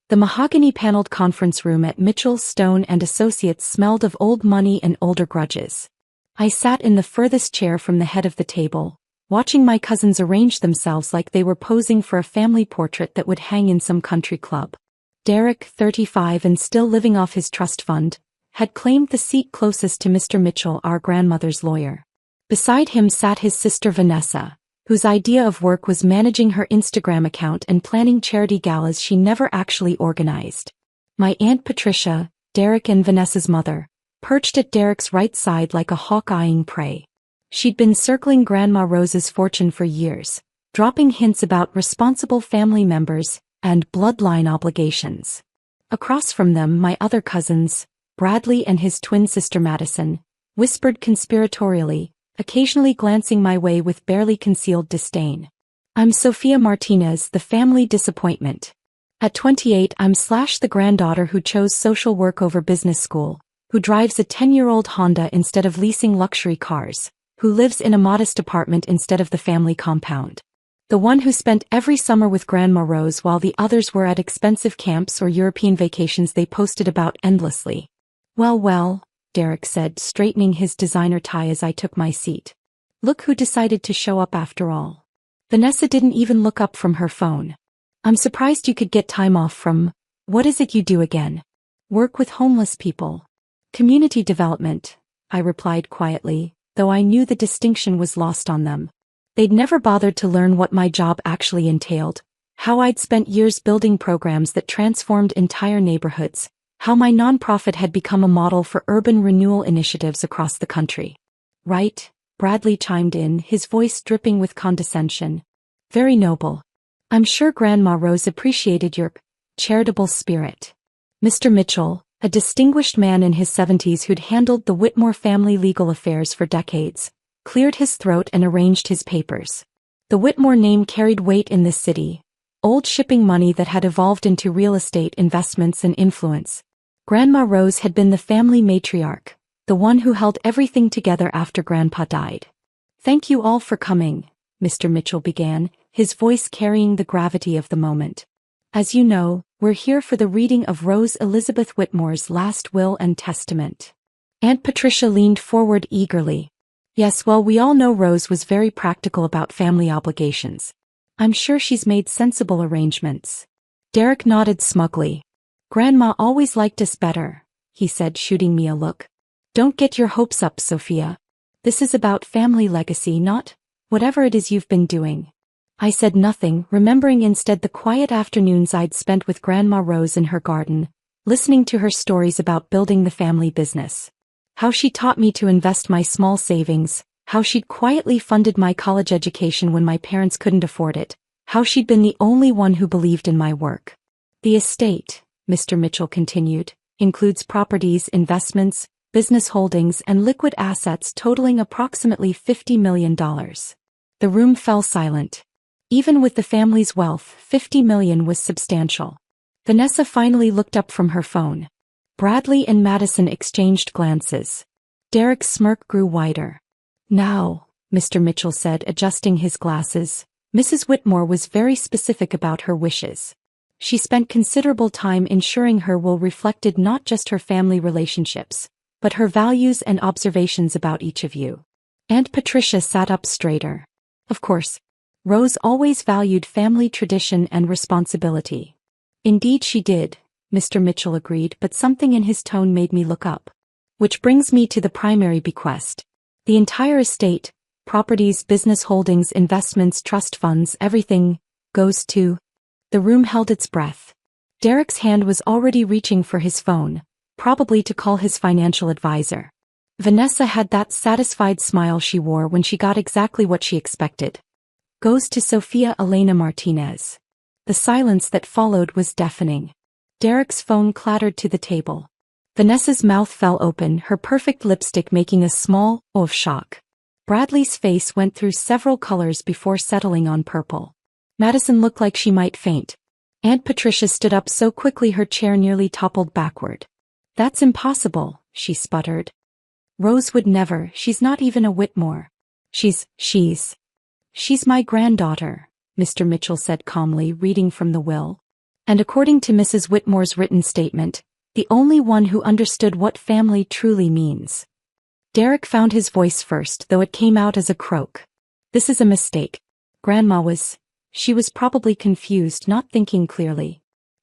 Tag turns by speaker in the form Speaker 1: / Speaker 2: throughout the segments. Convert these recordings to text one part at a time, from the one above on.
Speaker 1: The mahogany-paneled conference room at Mitchell, Stone and Associates smelled of old money and older grudges. I sat in the furthest chair from the head of the table, watching my cousins arrange themselves like they were posing for a family portrait that would hang in some country club. Derek, 35 and still living off his trust fund, had claimed the seat closest to Mr. Mitchell, our grandmother's lawyer. Beside him sat his sister Vanessa, whose idea of work was managing her Instagram account and planning charity galas she never actually organized. My Aunt Patricia, Derek and Vanessa's mother, perched at Derek's right side like a hawk eyeing prey. She'd been circling Grandma Rose's fortune for years, dropping hints about responsible family members and bloodline obligations. Across from them, my other cousins, Bradley and his twin sister Madison, whispered conspiratorially, occasionally glancing my way with barely concealed disdain. I'm Sophia Martinez, the family disappointment. At 28, I'm the granddaughter who chose social work over business school, who drives a 10-year-old Honda instead of leasing luxury cars, who lives in a modest apartment instead of the family compound. The one who spent every summer with Grandma Rose while the others were at expensive camps or European vacations they posted about endlessly. Well, Derek said, straightening his designer tie as I took my seat. Look who decided to show up after all. Vanessa didn't even look up from her phone. I'm surprised you could get time off from, what is it you do again? Work with homeless people. Community development, I replied quietly, though I knew the distinction was lost on them. They'd never bothered to learn what my job actually entailed, how I'd spent years building programs that transformed entire neighborhoods, how my nonprofit had become a model for urban renewal initiatives across the country. Right, Bradley chimed in, his voice dripping with condescension. Very noble. I'm sure Grandma Rose appreciated your charitable spirit. Mr. Mitchell, a distinguished man in his 70s who'd handled the Whitmore family legal affairs for decades, cleared his throat and arranged his papers. The Whitmore name carried weight in this city, old shipping money that had evolved into real estate investments and influence. Grandma Rose had been the family matriarch, the one who held everything together after Grandpa died. Thank you all for coming, Mr. Mitchell began, his voice carrying the gravity of the moment. As you know, we're here for the reading of Rose Elizabeth Whitmore's last will and testament. Aunt Patricia leaned forward eagerly. Yes, well, we all know Rose was very practical about family obligations. I'm sure she's made sensible arrangements. Derek nodded smugly. Grandma always liked us better, he said, shooting me a look. Don't get your hopes up, Sophia. This is about family legacy, not whatever it is you've been doing. I said nothing, remembering instead the quiet afternoons I'd spent with Grandma Rose in her garden, listening to her stories about building the family business. How she taught me to invest my small savings, how she'd quietly funded my college education when my parents couldn't afford it, how she'd been the only one who believed in my work. The estate, Mr. Mitchell continued, includes properties, investments, business holdings and liquid assets totaling approximately $50 million. The room fell silent. Even with the family's wealth, $50 million was substantial. Vanessa finally looked up from her phone. Bradley and Madison exchanged glances. Derek's smirk grew wider. Now, Mr. Mitchell said, adjusting his glasses, Mrs. Whitmore was very specific about her wishes. She spent considerable time ensuring her will reflected not just her family relationships, but her values and observations about each of you. Aunt Patricia sat up straighter. Of course, Rose always valued family tradition and responsibility. Indeed she did, Mr. Mitchell agreed, but something in his tone made me look up. Which brings me to the primary bequest. The entire estate, properties, business holdings, investments, trust funds, everything, goes to... The room held its breath. Derek's hand was already reaching for his phone, probably to call his financial advisor. Vanessa had that satisfied smile she wore when she got exactly what she expected. Goes to Sophia Elena Martinez. The silence that followed was deafening. Derek's phone clattered to the table. Vanessa's mouth fell open, her perfect lipstick making a small "oh" of shock. Bradley's face went through several colors before settling on purple. Madison looked like she might faint. Aunt Patricia stood up so quickly her chair nearly toppled backward. That's impossible, she sputtered. Rose would never, she's not even a Whitmore. She's my granddaughter, Mr. Mitchell said calmly, reading from the will. And according to Mrs. Whitmore's written statement, the only one who understood what family truly means. Derek found his voice first, though it came out as a croak. This is a mistake. She was probably confused, not thinking clearly.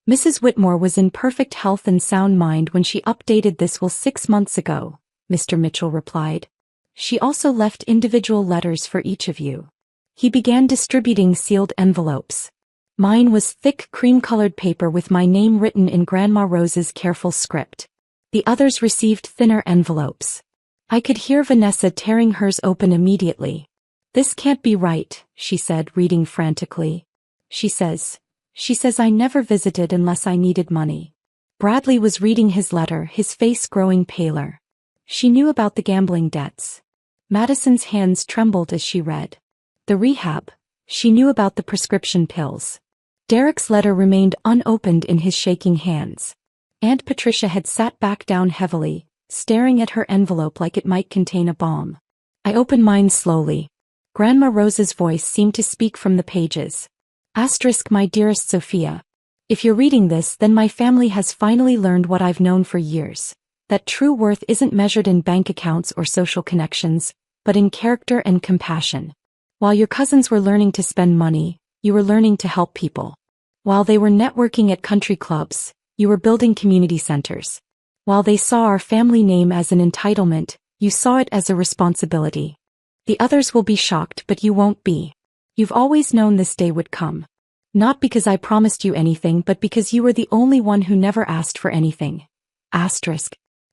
Speaker 1: Mrs. Whitmore was in perfect health and sound mind when she updated this will 6 months ago, Mr. Mitchell replied. She also left individual letters for each of you. He began distributing sealed envelopes. Mine was thick cream-colored paper with my name written in Grandma Rose's careful script. The others received thinner envelopes. I could hear Vanessa tearing hers open immediately. This can't be right, she said, reading frantically. She says I never visited unless I needed money. Bradley was reading his letter, his face growing paler. She knew about the gambling debts. Madison's hands trembled as she read. The rehab. She knew about the prescription pills. Derek's letter remained unopened in his shaking hands. Aunt Patricia had sat back down heavily, staring at her envelope like it might contain a bomb. I opened mine slowly. Grandma Rose's voice seemed to speak from the pages. My dearest Sophia. If you're reading this, then my family has finally learned what I've known for years. That true worth isn't measured in bank accounts or social connections, but in character and compassion. While your cousins were learning to spend money, you were learning to help people. While they were networking at country clubs, you were building community centers. While they saw our family name as an entitlement, you saw it as a responsibility. The others will be shocked, but you won't be. You've always known this day would come. Not because I promised you anything, but because you were the only one who never asked for anything.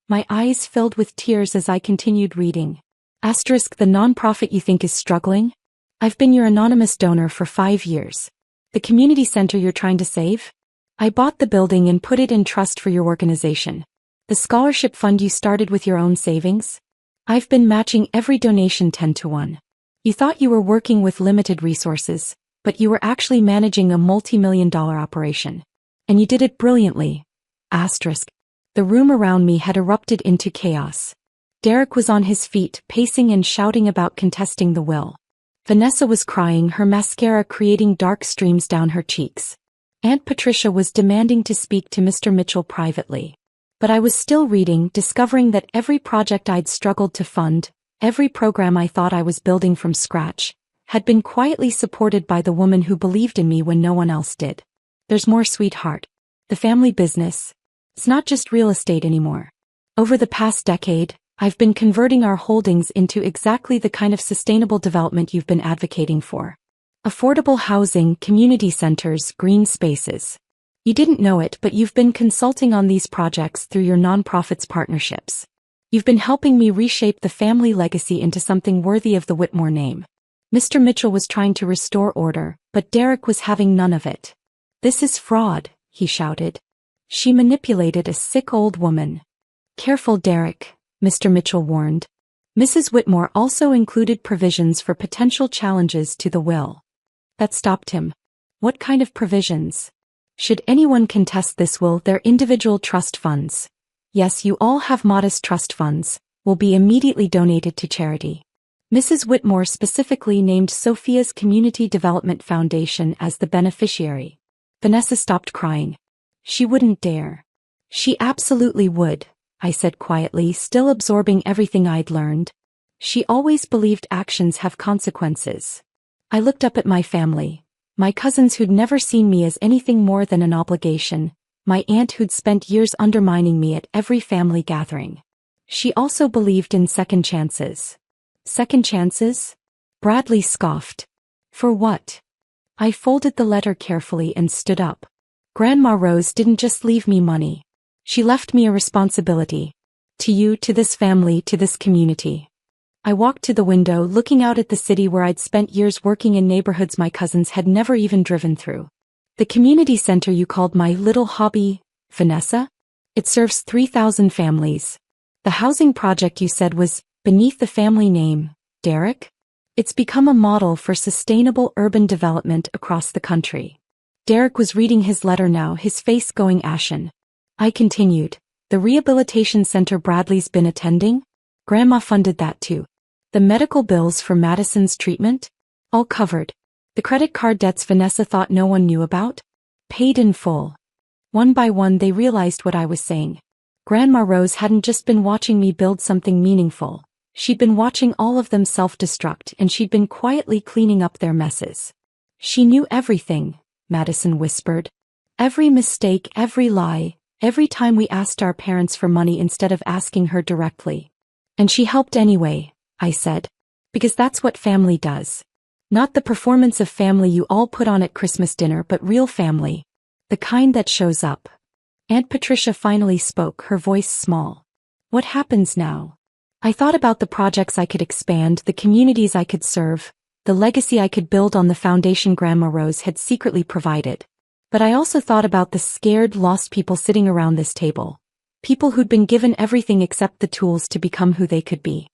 Speaker 1: My eyes filled with tears as I continued reading. The nonprofit you think is struggling? I've been your anonymous donor for 5 years. The community center you're trying to save? I bought the building and put it in trust for your organization. The scholarship fund you started with your own savings? I've been matching every donation 10 to 1. You thought you were working with limited resources, but you were actually managing a multi-million-dollar operation. And you did it brilliantly. The room around me had erupted into chaos. Derek was on his feet, pacing and shouting about contesting the will. Vanessa was crying, her mascara creating dark streams down her cheeks. Aunt Patricia was demanding to speak to Mr. Mitchell privately. But I was still reading, discovering that every project I'd struggled to fund, every program I thought I was building from scratch, had been quietly supported by the woman who believed in me when no one else did. There's more, sweetheart. The family business. It's not just real estate anymore. Over the past decade, I've been converting our holdings into exactly the kind of sustainable development you've been advocating for. Affordable housing, community centers, green spaces. You didn't know it, but you've been consulting on these projects through your nonprofits partnerships. You've been helping me reshape the family legacy into something worthy of the Whitmore name. Mr. Mitchell was trying to restore order, but Derek was having none of it. This is fraud, he shouted. She manipulated a sick old woman. Careful, Derek, Mr. Mitchell warned. Mrs. Whitmore also included provisions for potential challenges to the will. That stopped him. What kind of provisions? Should anyone contest this will, their individual trust funds, yes, you all have modest trust funds, will be immediately donated to charity. Mrs. Whitmore specifically named Sophia's Community Development Foundation as the beneficiary. Vanessa stopped crying. She wouldn't dare. She absolutely would, I said quietly, still absorbing everything I'd learned. She always believed actions have consequences. I looked up at my family. My cousins who'd never seen me as anything more than an obligation, my aunt who'd spent years undermining me at every family gathering. She also believed in second chances. Second chances? Bradley scoffed. For what? I folded the letter carefully and stood up. Grandma Rose didn't just leave me money. She left me a responsibility. To you, to this family, to this community. I walked to the window, looking out at the city where I'd spent years working in neighborhoods my cousins had never even driven through. The community center you called my little hobby, Vanessa? It serves 3,000 families. The housing project you said was beneath the family name, Derek? It's become a model for sustainable urban development across the country. Derek was reading his letter now, his face going ashen. I continued, the rehabilitation center Bradley's been attending? Grandma funded that too. The medical bills for Madison's treatment? All covered. The credit card debts Vanessa thought no one knew about? Paid in full. One by one they realized what I was saying. Grandma Rose hadn't just been watching me build something meaningful. She'd been watching all of them self-destruct, and she'd been quietly cleaning up their messes. She knew everything, Madison whispered. Every mistake, every lie, every time we asked our parents for money instead of asking her directly. And she helped anyway, I said. Because that's what family does. Not the performance of family you all put on at Christmas dinner, but real family. The kind that shows up. Aunt Patricia finally spoke, her voice small. What happens now? I thought about the projects I could expand, the communities I could serve, the legacy I could build on the foundation Grandma Rose had secretly provided. But I also thought about the scared, lost people sitting around this table. People who'd been given everything except the tools to become who they could be.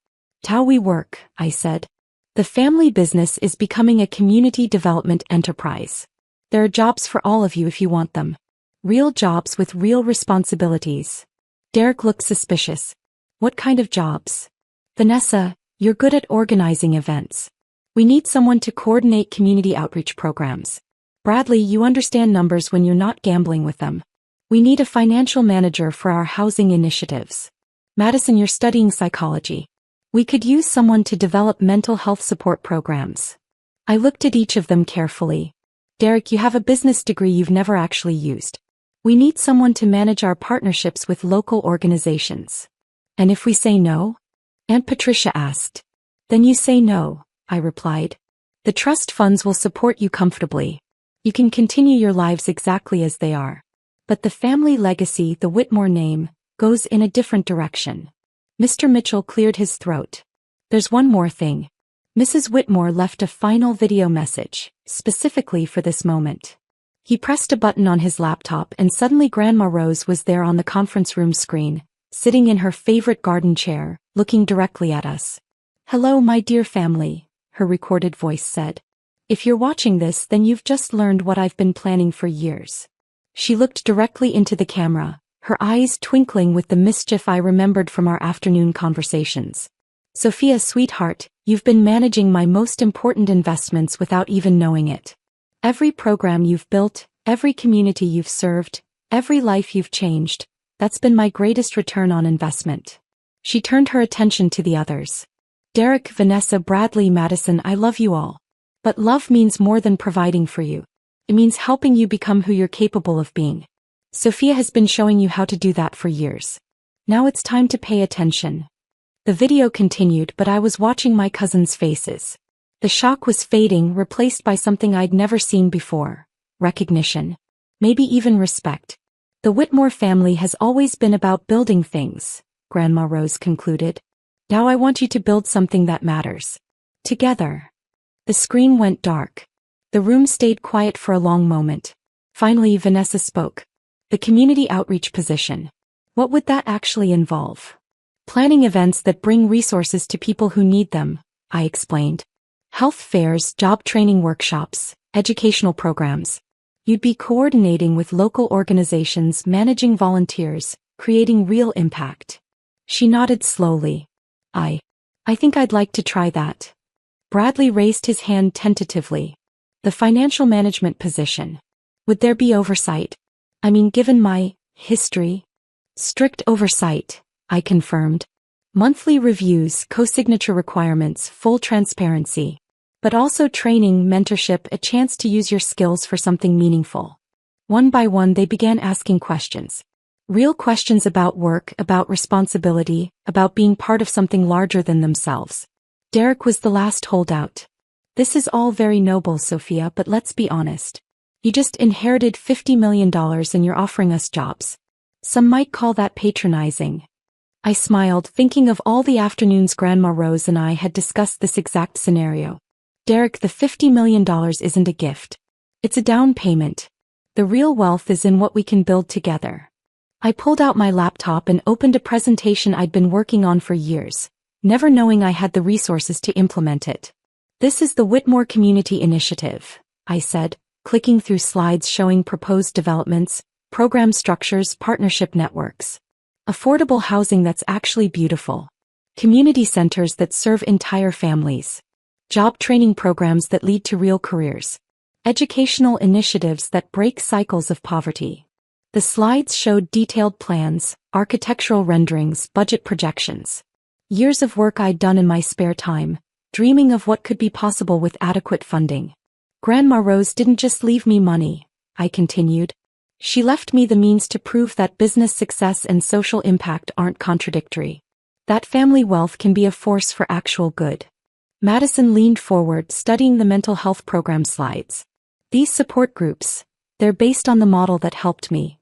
Speaker 1: How we work, I said. The family business is becoming a community development enterprise. There are jobs for all of you if you want them. Real jobs with real responsibilities. Derek looked suspicious. What kind of jobs? Vanessa, you're good at organizing events. We need someone to coordinate community outreach programs. Bradley, you understand numbers when you're not gambling with them. We need a financial manager for our housing initiatives. Madison, you're studying psychology. We could use someone to develop mental health support programs. I looked at each of them carefully. Derek, you have a business degree you've never actually used. We need someone to manage our partnerships with local organizations. And if we say no? Aunt Patricia asked. Then you say no, I replied. The trust funds will support you comfortably. You can continue your lives exactly as they are. But the family legacy, the Whitmore name, goes in a different direction. Mr. Mitchell cleared his throat. There's one more thing. Mrs. Whitmore left a final video message, specifically for this moment. He pressed a button on his laptop and suddenly Grandma Rose was there on the conference room screen, sitting in her favorite garden chair, looking directly at us. Hello, my dear family, her recorded voice said. If you're watching this, then you've just learned what I've been planning for years. She looked directly into the camera, her eyes twinkling with the mischief I remembered from our afternoon conversations. Sophia, sweetheart, you've been managing my most important investments without even knowing it. Every program you've built, every community you've served, every life you've changed, that's been my greatest return on investment. She turned her attention to the others. Derek, Vanessa, Bradley, Madison, I love you all. But love means more than providing for you. It means helping you become who you're capable of being. Sophia has been showing you how to do that for years. Now it's time to pay attention. The video continued, but I was watching my cousins' faces. The shock was fading, replaced by something I'd never seen before. Recognition. Maybe even respect. The Whitmore family has always been about building things, Grandma Rose concluded. Now I want you to build something that matters. Together. The screen went dark. The room stayed quiet for a long moment. Finally, Vanessa spoke. The community outreach position. What would that actually involve? Planning events that bring resources to people who need them, I explained. Health fairs, job training workshops, educational programs. You'd be coordinating with local organizations, managing volunteers, creating real impact. She nodded slowly. I think I'd like to try that. Bradley raised his hand tentatively. The financial management position. Would there be oversight? I mean, given my history? Strict oversight, I confirmed. Monthly reviews, co-signature requirements, full transparency. But also training, mentorship, a chance to use your skills for something meaningful. One by one they began asking questions. Real questions about work, about responsibility, about being part of something larger than themselves. Derek was the last holdout. This is all very noble, Sophia, but let's be honest. You just inherited $50 million and you're offering us jobs. Some might call that patronizing. I smiled, thinking of all the afternoons Grandma Rose and I had discussed this exact scenario. Derek, the $50 million isn't a gift. It's a down payment. The real wealth is in what we can build together. I pulled out my laptop and opened a presentation I'd been working on for years, never knowing I had the resources to implement it. This is the Whitmore Community Initiative, I said, clicking through slides showing proposed developments, program structures, partnership networks. Affordable housing that's actually beautiful. Community centers that serve entire families. Job training programs that lead to real careers. Educational initiatives that break cycles of poverty. The slides showed detailed plans, architectural renderings, budget projections. Years of work I'd done in my spare time, dreaming of what could be possible with adequate funding. Grandma Rose didn't just leave me money, I continued. She left me the means to prove that business success and social impact aren't contradictory. That family wealth can be a force for actual good. Madison leaned forward, studying the mental health program slides. These support groups, they're based on the model that helped me.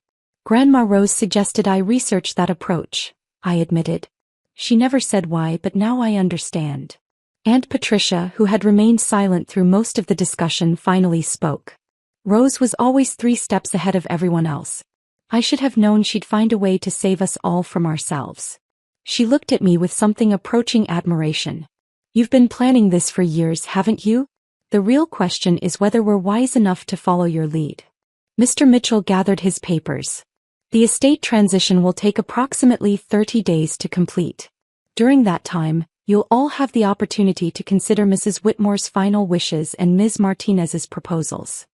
Speaker 1: Grandma Rose suggested I research that approach, I admitted. She never said why, but now I understand. Aunt Patricia, who had remained silent through most of the discussion, finally spoke. Rose was always 3 steps ahead of everyone else. I should have known she'd find a way to save us all from ourselves. She looked at me with something approaching admiration. You've been planning this for years, haven't you? The real question is whether we're wise enough to follow your lead. Mr. Mitchell gathered his papers. The estate transition will take approximately 30 days to complete. During that time, you'll all have the opportunity to consider Mrs. Whitmore's final wishes and Ms. Martinez's proposals.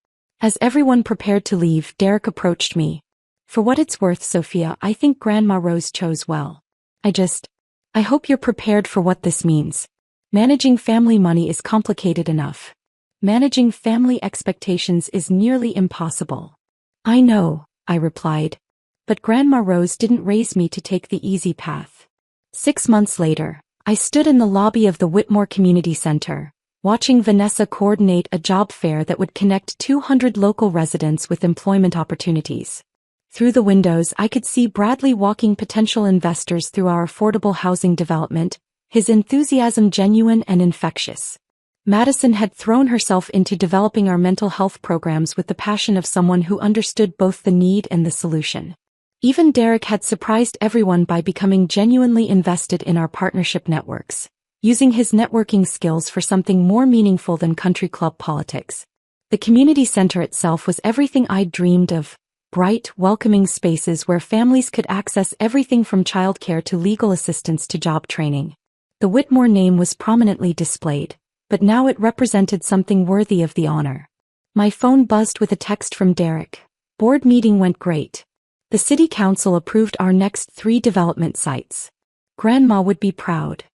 Speaker 1: As everyone prepared to leave, Derek approached me. For what it's worth, Sophia, I think Grandma Rose chose well. I hope you're prepared for what this means. Managing family money is complicated enough. Managing family expectations is nearly impossible. I know, I replied. But Grandma Rose didn't raise me to take the easy path. 6 months later, I stood in the lobby of the Whitmore Community Center, watching Vanessa coordinate a job fair that would connect 200 local residents with employment opportunities. Through the windows, I could see Bradley walking potential investors through our affordable housing development, his enthusiasm genuine and infectious. Madison had thrown herself into developing our mental health programs with the passion of someone who understood both the need and the solution. Even Derek had surprised everyone by becoming genuinely invested in our partnership networks, using his networking skills for something more meaningful than country club politics. The community center itself was everything I'd dreamed of. Bright, welcoming spaces where families could access everything from childcare to legal assistance to job training. The Whitmore name was prominently displayed, but now it represented something worthy of the honor. My phone buzzed with a text from Derek. Board meeting went great. The city council approved our next 3 development sites. Grandma would be proud.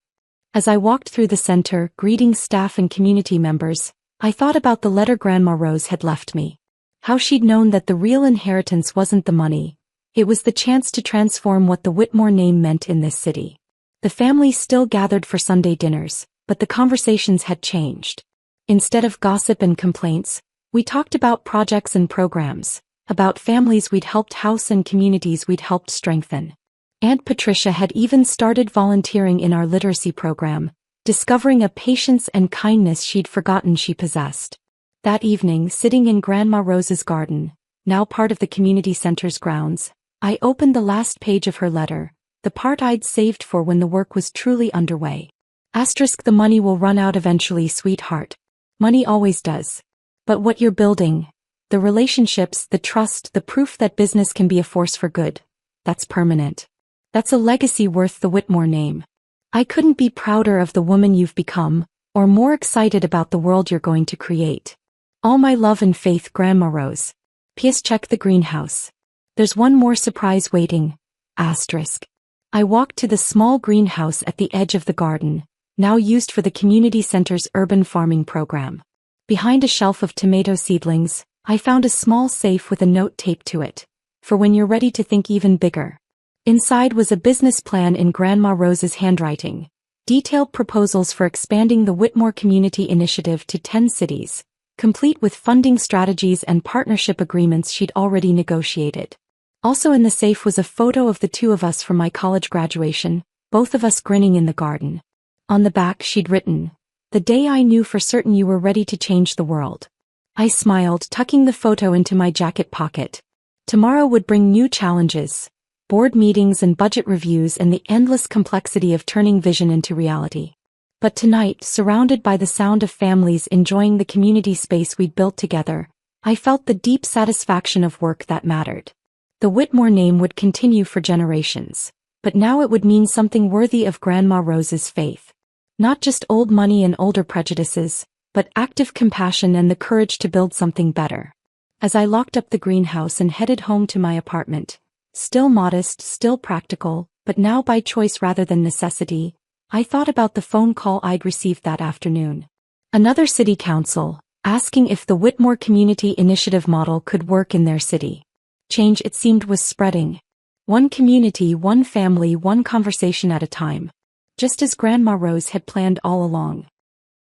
Speaker 1: As I walked through the center, greeting staff and community members, I thought about the letter Grandma Rose had left me. How she'd known that the real inheritance wasn't the money. It was the chance to transform what the Whitmore name meant in this city. The family still gathered for Sunday dinners, but the conversations had changed. Instead of gossip and complaints, we talked about projects and programs, about families we'd helped house and communities we'd helped strengthen. Aunt Patricia had even started volunteering in our literacy program, discovering a patience and kindness she'd forgotten she possessed. That evening, sitting in Grandma Rose's garden, now part of the community center's grounds, I opened the last page of her letter, the part I'd saved for when the work was truly underway. The money will run out eventually, sweetheart. Money always does. But what you're building, the relationships, the trust, the proof that business can be a force for good, that's permanent. That's a legacy worth the Whitmore name. I couldn't be prouder of the woman you've become, or more excited about the world you're going to create. All my love and faith, Grandma Rose. P.S. Check the greenhouse. There's one more surprise waiting. I walked to the small greenhouse at the edge of the garden, now used for the community center's urban farming program. Behind a shelf of tomato seedlings, I found a small safe with a note taped to it. For when you're ready to think even bigger. Inside was a business plan in Grandma Rose's handwriting. Detailed proposals for expanding the Whitmore Community Initiative to 10 cities, complete with funding strategies and partnership agreements she'd already negotiated. Also in the safe was a photo of the 2 of us from my college graduation, both of us grinning in the garden. On the back she'd written, "The day I knew for certain you were ready to change the world." I smiled, tucking the photo into my jacket pocket. Tomorrow would bring new challenges, board meetings and budget reviews and the endless complexity of turning vision into reality. But tonight, surrounded by the sound of families enjoying the community space we'd built together, I felt the deep satisfaction of work that mattered. The Whitmore name would continue for generations, but now it would mean something worthy of Grandma Rose's faith. Not just old money and older prejudices, but active compassion and the courage to build something better. As I locked up the greenhouse and headed home to my apartment, still modest, still practical, but now by choice rather than necessity, I thought about the phone call I'd received that afternoon. Another city council, asking if the Whitmore Community Initiative model could work in their city. Change, it seemed, was spreading. One community, one family, one conversation at a time. Just as Grandma Rose had planned all along.